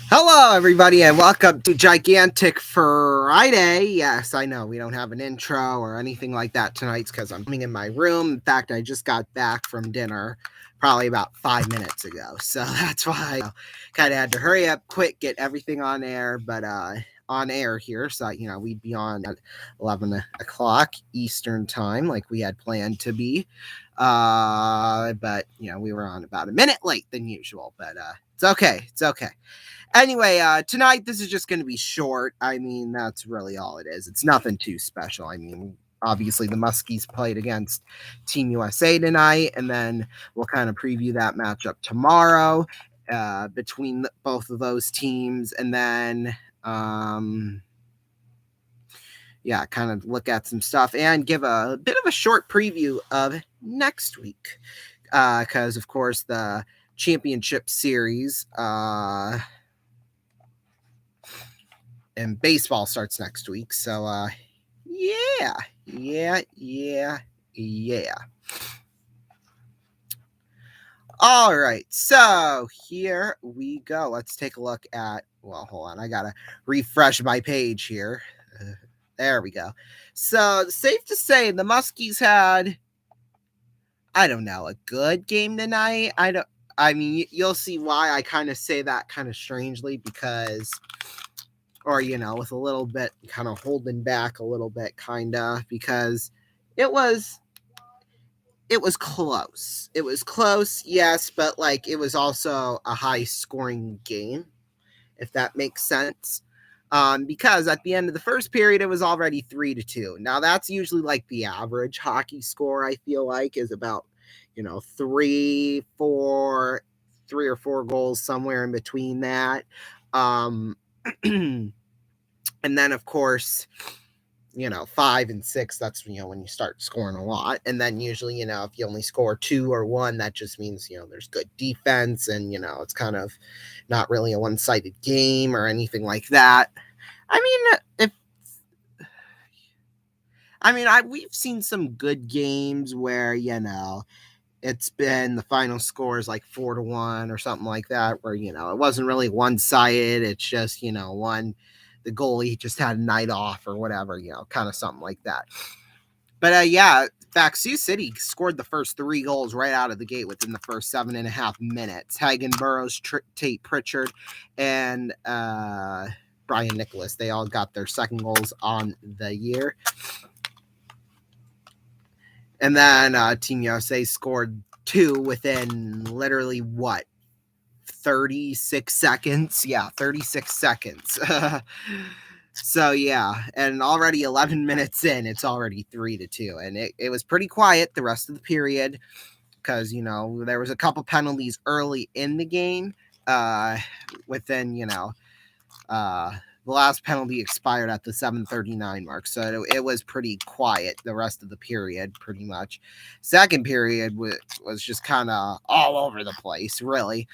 Hello, everybody, and welcome to Gigantic Friday. Yes, I know we don't have an intro or anything like that tonight because I'm coming in my room. In fact, I just got back from dinner probably about 5 minutes ago. So that's why I kind of had to hurry up quick, get everything on air, but on air here. So, we'd be on at 11 o'clock Eastern time like we had planned to be. But, we were on about a minute late than usual, but it's okay. It's okay. Anyway, tonight this is just going to be short. I mean, that's really all it is. It's nothing too special. I mean, obviously the Muskies played against Team USA tonight, and then we'll kind of preview that matchup tomorrow between both of those teams, and then kind of look at some stuff and give a bit of a short preview of next week, because of course the championship series. And baseball starts next week. So, yeah. All right. So here we go. Let's take a look at, well, hold on. I got to refresh my page here. There we go. So, safe to say the Muskies had, I don't know, a good game tonight. I mean, you'll see why I kind of say that kind of strangely because or with a little bit kind of holding back a little bit kind of because it was close. It was close, yes, but like it was also a high scoring game, if that makes sense. Because at the end of the first period it was already 3-2. Now that's usually like the average hockey score. I feel like is about three, four, 3 or 4 goals somewhere in between that. And then of course 5 and 6, that's when you start scoring a lot. And then usually if you only score 2 or 1, that just means there's good defense, and it's kind of not really a one-sided game or anything like that. I mean, we've seen some good games where it's been the final score is like 4-1 or something like that, where it wasn't really one-sided. It's just one, the goalie just had a night off or whatever, kind of something like that. But in fact, Sioux City scored the first 3 goals right out of the gate within the first 7.5 minutes. Hagen Burrows, Tate Pritchard, and Brian Nicholas, they all got their second goals on the year. And then Team USA scored 2 within literally 36 seconds? Yeah, 36 seconds. So yeah, and already 11 minutes in, it's already 3-2, and it was pretty quiet the rest of the period because there was a couple penalties early in the game. Within the last penalty expired at the 7:39 mark, so it was pretty quiet the rest of the period, pretty much. Second period was just kind of all over the place, really.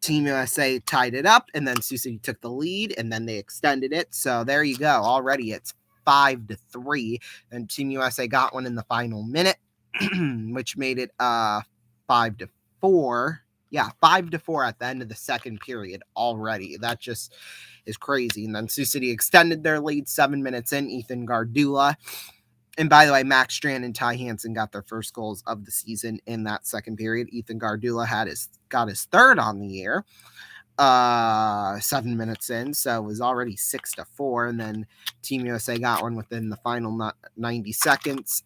Team USA tied it up, and then Sioux City took the lead, and then they extended it. So there you go. Already it's 5-3, and Team USA got one in the final minute, which made it 5-4. Yeah, 5-4 at the end of the second period already. That just is crazy. And then Sioux City extended their lead 7 minutes in. Ethan Gardula. And by the way, Max Strand and Ty Hansen got their first goals of the season in that second period. Ethan Gardula got his third on the year, 7 minutes in, so it was already 6-4. And then Team USA got one within the final 90 seconds,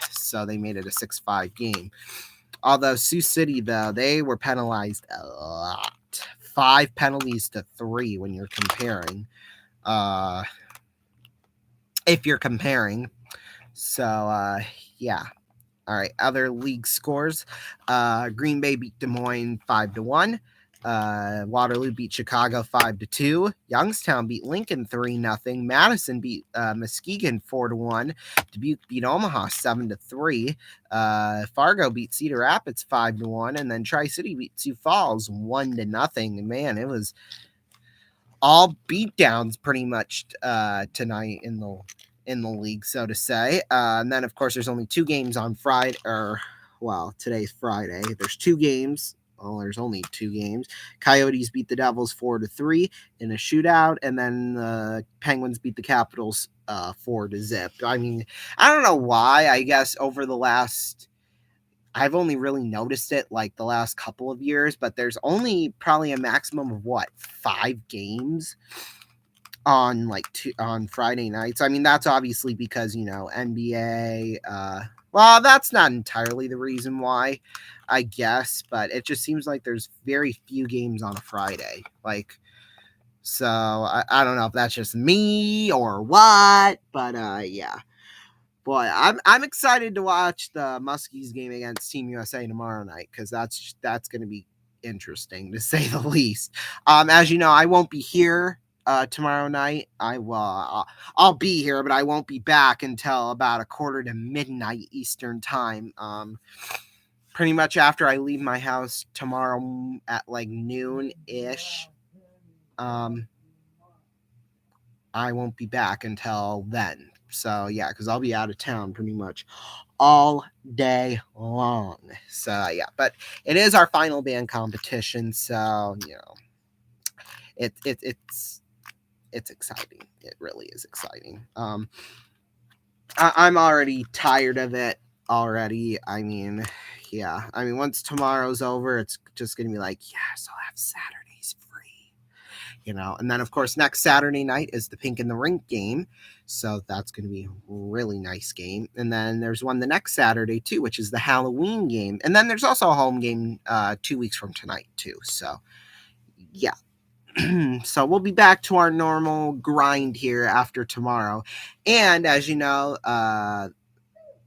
so they made it a 6-5 game. Although Sioux City, though, they were penalized a lot. 5 penalties to 3 when you're comparing. If you're comparing. So, yeah. All right. Other league scores. Green Bay beat Des Moines 5-1. Waterloo beat Chicago 5-2. Youngstown beat Lincoln 3-0. Madison beat Muskegon 4-1. Dubuque beat Omaha 7-3. Fargo beat Cedar Rapids 5-1, and then Tri-City beat Sioux Falls 1-0. Man, it was all beatdowns pretty much tonight in the league, so to say. And then, of course, there's only 2 games on Friday, today's Friday. There's 2 games. well, there's only 2 games. Coyotes beat the Devils 4-3 in a shootout, and then the Penguins beat the Capitals 4-0. I mean, I don't know why. I guess over the last, I've only really noticed it like the last couple of years, but there's only probably a maximum of 5 games on on Friday nights. I mean, that's obviously because, NBA, well, that's not entirely the reason why, I guess, but it just seems like there's very few games on a Friday. So I don't know if that's just me or what, but yeah. Boy, I'm excited to watch the Muskies game against Team USA tomorrow night, because that's going to be interesting to say the least. As you know, I won't be here tomorrow night. I'll be here, but I won't be back until about 1:45 Eastern time. Pretty much after I leave my house tomorrow at like noon ish. I won't be back until then. So yeah, because I'll be out of town pretty much all day long. So yeah, but it is our final band competition, so it's exciting. It really is exciting. I'm already tired of it already. I mean, yeah. I mean, once tomorrow's over, it's just gonna be like, yes, I'll have Saturdays free. And then of course next Saturday night is the Pink in the Rink game, so that's going to be a really nice game. And then there's one the next Saturday too, which is the Halloween game, and then there's also a home game 2 weeks from tonight too. So yeah. So we'll be back to our normal grind here after tomorrow. And as you know,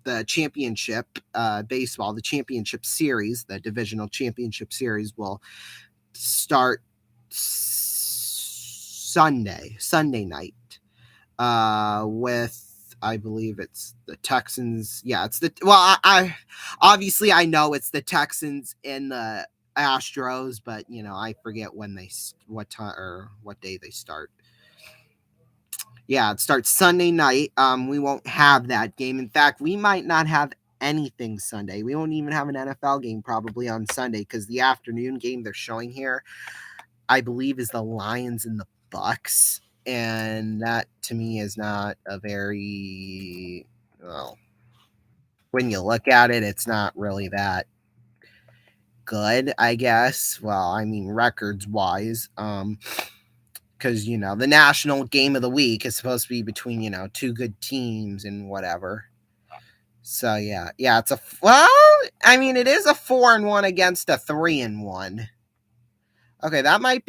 the championship baseball, the championship series, the divisional championship series will start Sunday night, with, I believe it's the Texans. Yeah, it's I obviously I know it's the Texans and the Astros, but I forget what time or what day they start. Yeah, it starts Sunday night. We won't have that game. In fact, we might not have anything Sunday. We won't even have an NFL game probably on Sunday, because the afternoon game they're showing here, I believe, is the Lions and the Bucks, and that to me is not a very, well, when you look at it, it's not really that good, I guess. Well, I mean, records wise, because the national game of the week is supposed to be between 2 good teams and whatever. So yeah, it's I mean, it is a 4-1 against a 3-1. Okay, that might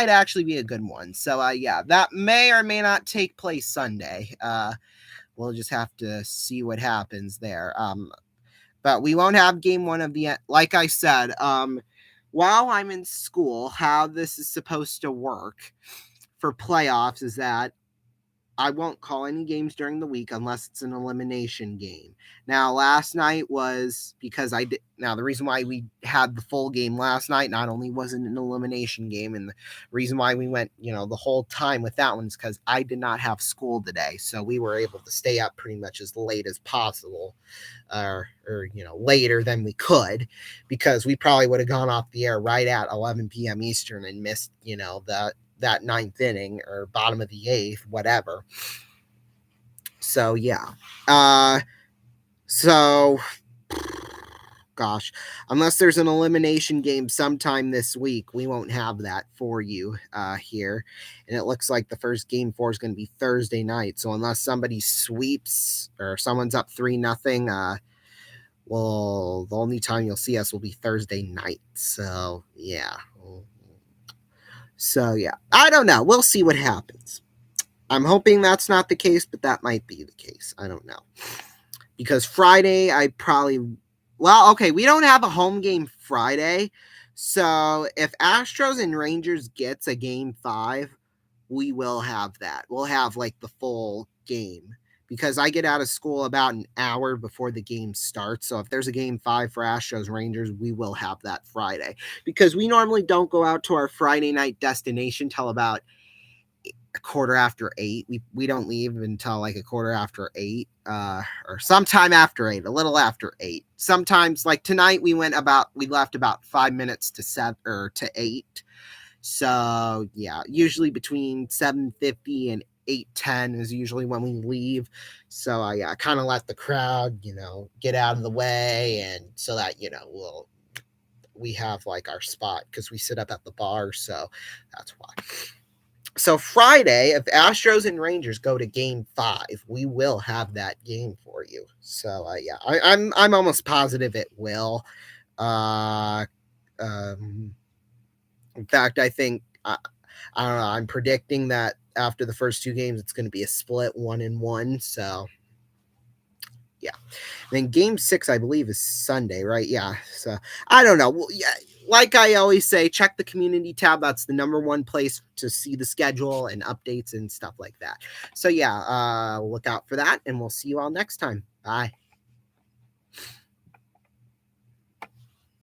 actually be a good one. So yeah, that may or may not take place Sunday. We'll just have to see what happens there. But we won't have game 1 of the, like I said, while I'm in school, how this is supposed to work for playoffs is that I won't call any games during the week unless it's an elimination game. Now, last night was because I did. Now, the reason why we had the full game last night, not only was it an elimination game, and the reason why we went, the whole time with that one is because I did not have school today. So we were able to stay up pretty much as late as possible, or later than we could, because we probably would have gone off the air right at 11 p.m. Eastern and missed, that 9th inning or bottom of the 8th, whatever. So yeah. So gosh, unless there's an elimination game sometime this week, we won't have that for you here. And it looks like the first game 4 is going to be Thursday night. So unless somebody sweeps or someone's up 3-0, well, the only time you'll see us will be Thursday night. So yeah. So yeah, I don't know. We'll see what happens. I'm hoping that's not the case, but that might be the case. I don't know. Because Friday, we don't have a home game Friday. So if Astros and Rangers gets a game 5, we will have that. We'll have like the full game, because I get out of school about an hour before the game starts. So if there's a game 5 for Astros Rangers, we will have that Friday, because we normally don't go out to our Friday night destination till about a quarter after 8. We don't leave until like a quarter after 8, or sometime after 8, a little after 8. Sometimes like tonight we left about 5 minutes to 7 or to 8. So yeah, usually between 7:50 and 8:10 is usually when we leave. So I kind of let the crowd, get out of the way, and so that we have like our spot because we sit up at the bar. So that's why. So Friday, if Astros and Rangers go to Game 5, we will have that game for you. So yeah, I'm almost positive it will. Uh, in fact, I think I don't know. I'm predicting that after the first 2 games, it's going to be a split 1-1. So yeah. And then Game 6, I believe, is Sunday, right? Yeah. So I don't know. Well, yeah, like I always say, check the community tab. That's the number one place to see the schedule and updates and stuff like that. So yeah, look out for that, and we'll see you all next time. Bye.